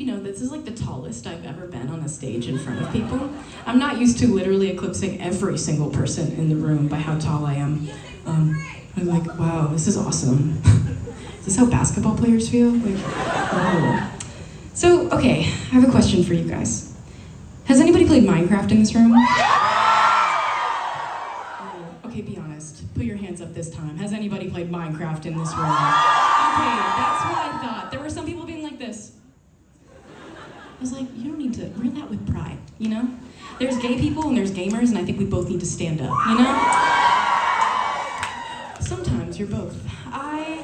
you know, this is like the tallest I've ever been on a stage in front of people. I'm not used to literally eclipsing every single person in the room by how tall I am. I'm like, wow, this is awesome. Is this how basketball players feel? Like, oh. So, okay, I have a question for you guys. Has anybody played Minecraft in this room? Okay, be honest. Put your hands up this time. Has anybody played Minecraft in this room? Okay, that's what I thought. There were some people being like this. I was like, you don't need to wear that with pride, you know? There's gay people and there's gamers, and I think we both need to stand up, you know? Sometimes you're both. I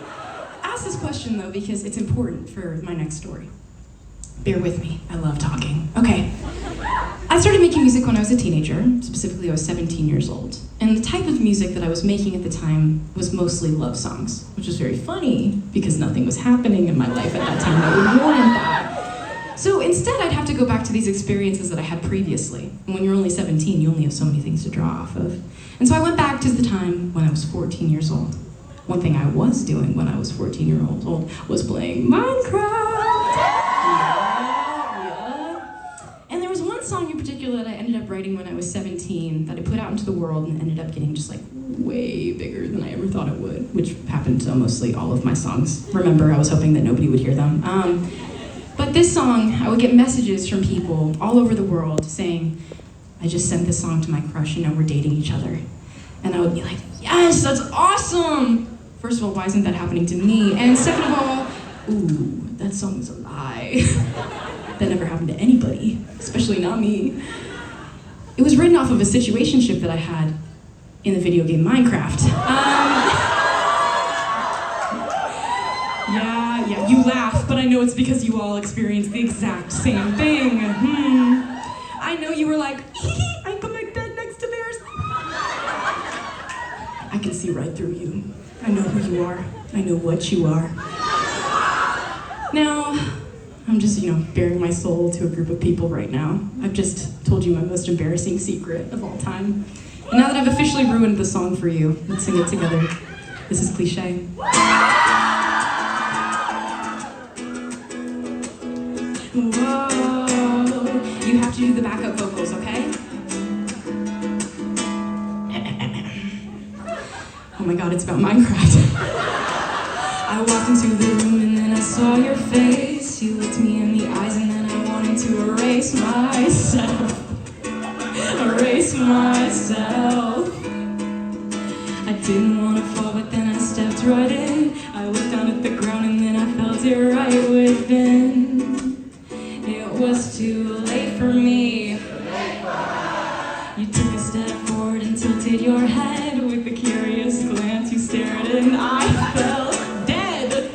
asked this question, though, because it's important for my next story. Bear with me, I love talking. Okay. I started making music when I was a teenager. Specifically, I was 17 years old. And the type of music that I was making at the time was mostly love songs, which was very funny because nothing was happening in my life at that time that would warrant that. So instead, I'd have to go back to these experiences that I had previously. And when you're only 17, you only have so many things to draw off of. And so I went back to the time when I was 14 years old. One thing I was doing when I was 14 years old was playing Minecraft. And there was one song in particular that I ended up writing when I was 17 that I put out into the world and ended up getting just like way bigger than I ever thought it would, which happened to mostly all of my songs. Remember, I was hoping that nobody would hear them. But this song, I would get messages from people all over the world saying, I just sent this song to my crush and now we're dating each other. And I would be like, yes, that's awesome! First of all, why isn't that happening to me? And second of all, ooh, that song is a lie. That never happened to anybody, especially not me. It was written off of a situationship that I had in the video game Minecraft. Yeah, you laugh, but I know it's because you all experienced the exact same thing. I know you were like, I put my bed next to theirs. I can see right through you. I know who you are. I know what you are. Now, I'm just, bearing my soul to a group of people right now. I've just told you my most embarrassing secret of all time. And now that I've officially ruined the song for you, let's sing it together. This is Cliché. Whoa, you have to do the backup vocals, okay? Oh my god, it's about Minecraft. I walked into the room and then I saw your face. You looked me in the eyes and then I wanted to erase myself. Erase myself. I didn't want to fall, but then I stepped right in. I looked down at the ground and then I felt it right within. It was too late for me. You took a step forward and tilted your head. With a curious glance you stared and I felt dead.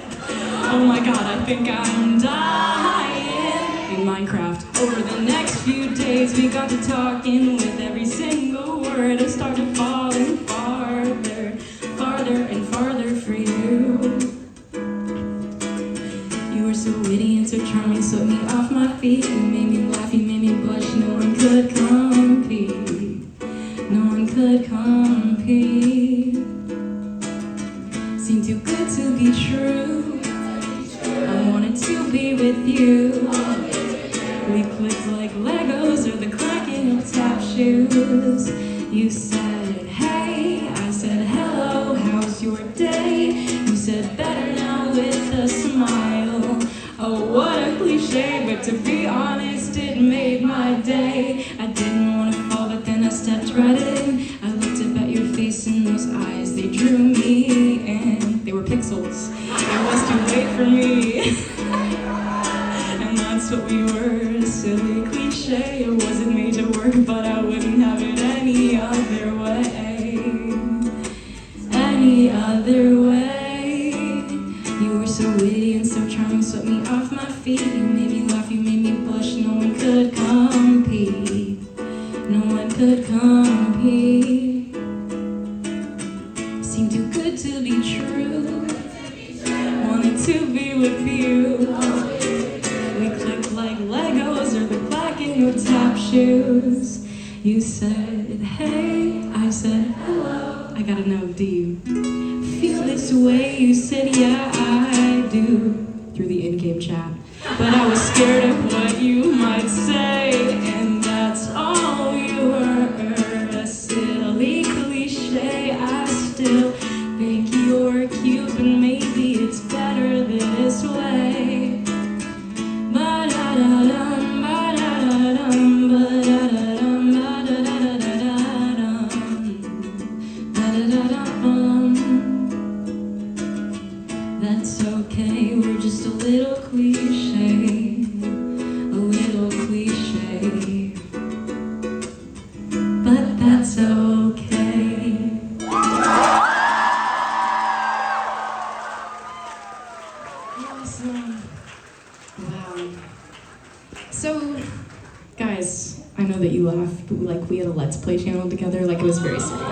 Oh my god, I think I'm dying. In Minecraft, over the next few days we got to talking. With every single word I started falling farther, farther and farther for you. You were so witty and so charming, swept me off my feet. You made me laugh, you made me blush, no one could compete. No one could compete. Seemed too good to be true. I wanted to be with you. We clicked like Legos or the clacking of tap shoes. You said, hey, I said, hello, how's your day? You said, better now with a smile. Oh, what a cliche, but to be honest, it made my day. I didn't want to fall, but then I stepped right in. I looked up at your face and those eyes, they drew me in. They were pixels. It was too late for me. And that's what we were, a silly cliche. It wasn't made to work, but I wouldn't have it any other way. Any other way. You were so witty and so charming, swept me off my feet. You made me laugh, you made me blush, no one could compete. No one could compete. Seemed too good to be true. Wanted to be with you. We clicked like Legos or the clacking of tap shoes. You said, hey, I said, hello. I gotta know, do you feel this way? You said, yeah, I do. Through the in-game chat. but I was scared of what you might say, and that's all you were, a silly cliche. I still think you're cute, but maybe it's better this way. Ba-da-da-dum, ba-da-da-dum, ba-da-da-dum, ba-da-da-da-da-dum, ba-da-da-dum. That's okay, we're just a little cliche, a little cliche, but that's okay. Awesome. Wow. So, guys, I know that you laugh, but we had a Let's Play channel together, it was very serious.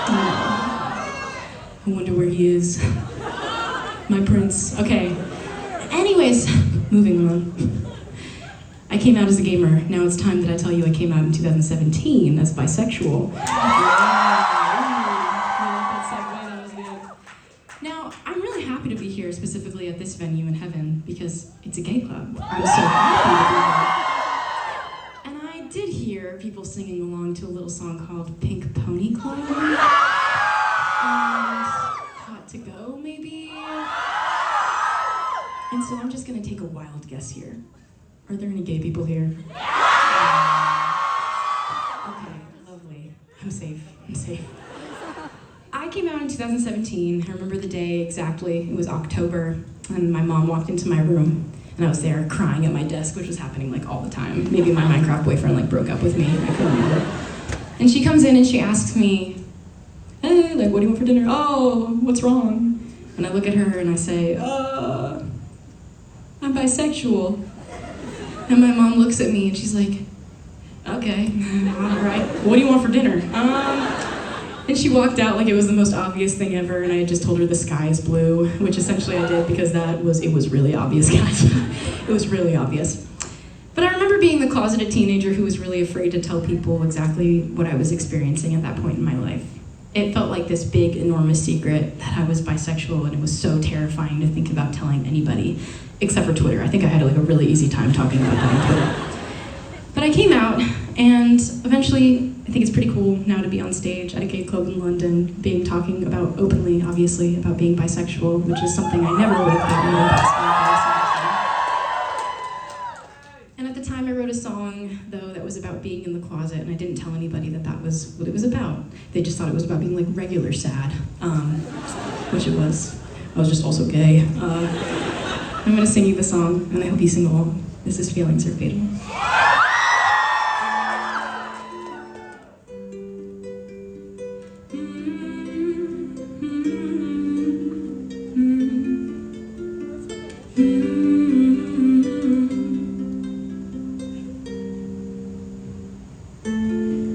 I wonder where he is. My prince. Okay. Anyways, moving on. I came out as a gamer. Now it's time that I tell you I came out in 2017 as bisexual. That was good. Now, I'm really happy to be here, specifically at this venue in heaven, because it's a gay club. I'm so happy to be here. And I did hear people singing along to a little song called Pink Pony Club. And Hot to Go, maybe? And so I'm just gonna take a wild guess here. Are there any gay people here? Okay, lovely. I'm safe. I came out in 2017. I remember the day exactly. It was October, and my mom walked into my room, and I was there crying at my desk, which was happening all the time. Maybe my Minecraft boyfriend broke up with me. I couldn't remember. And she comes in and she asks me, "Hey, what do you want for dinner?" "Oh, what's wrong?" And I look at her and I say, "I'm bisexual." And my mom looks at me and she's like, "Okay, all right. What do you want for dinner?" And she walked out like it was the most obvious thing ever, and I had just told her the sky is blue, which essentially I did because it was really obvious, guys. It was really obvious. But I remember being the closeted teenager who was really afraid to tell people exactly what I was experiencing at that point in my life. It felt like this big, enormous secret that I was bisexual, and it was so terrifying to think about telling anybody, except for Twitter. I think I had a really easy time talking about that on Twitter. But I came out, and eventually, I think it's pretty cool now to be on stage at a gay club in London, talking about openly, obviously, about being bisexual, which is something I never would have thought anyone possibly. And at the time, I wrote a song, though, that was about being in the closet, and I didn't tell anybody that was what it was about. They just thought it was about being regular sad, which it was. I was just also gay. I'm gonna sing you the song, and I hope you sing along. This is Feelings Are Fatal.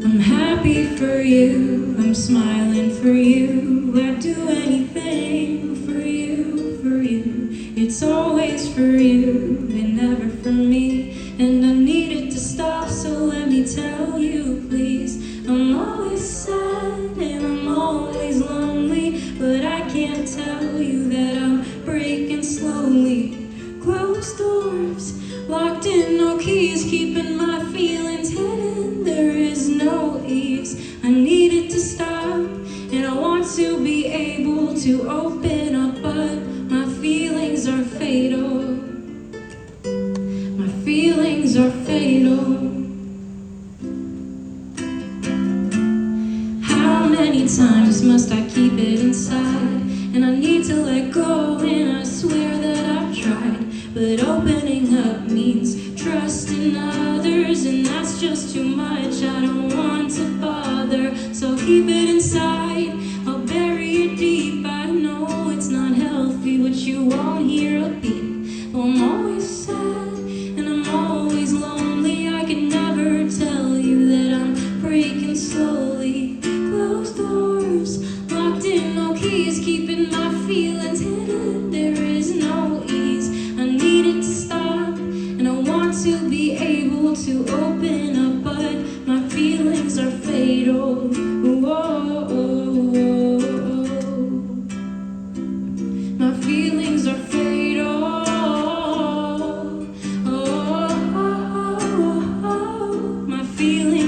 I'm happy for you, I'm smiling for you, I'd do anything for you, for you. It's always for you, and never for me, and I need it to stop, so let me tell you, please. I'm always sad, and I'm always lonely, but I can't tell you that I'm breaking slowly. Closed doors, locked in, no keys, keeping my feelings hidden, there is no ease. I need it to stop, and I want to be able to open up, but my feelings are fatal. My feelings are fatal. How many times must I keep it inside? And I need to let go, and I swear that I've tried. But opening up means trusting others, and that's just too much. I don't want to bother, so keep it inside. I'll bury it deep. I know it's not healthy, but you won't hear a beat. Well, I'm always sad, and I'm always lonely. I can never tell you that I'm breaking slowly. Closed doors, locked in, no keys, keeping my feelings hidden. There is no ease. I need it to stop, and I want to be able to open up, but my feelings are fatal. My feelings are fatal. feeling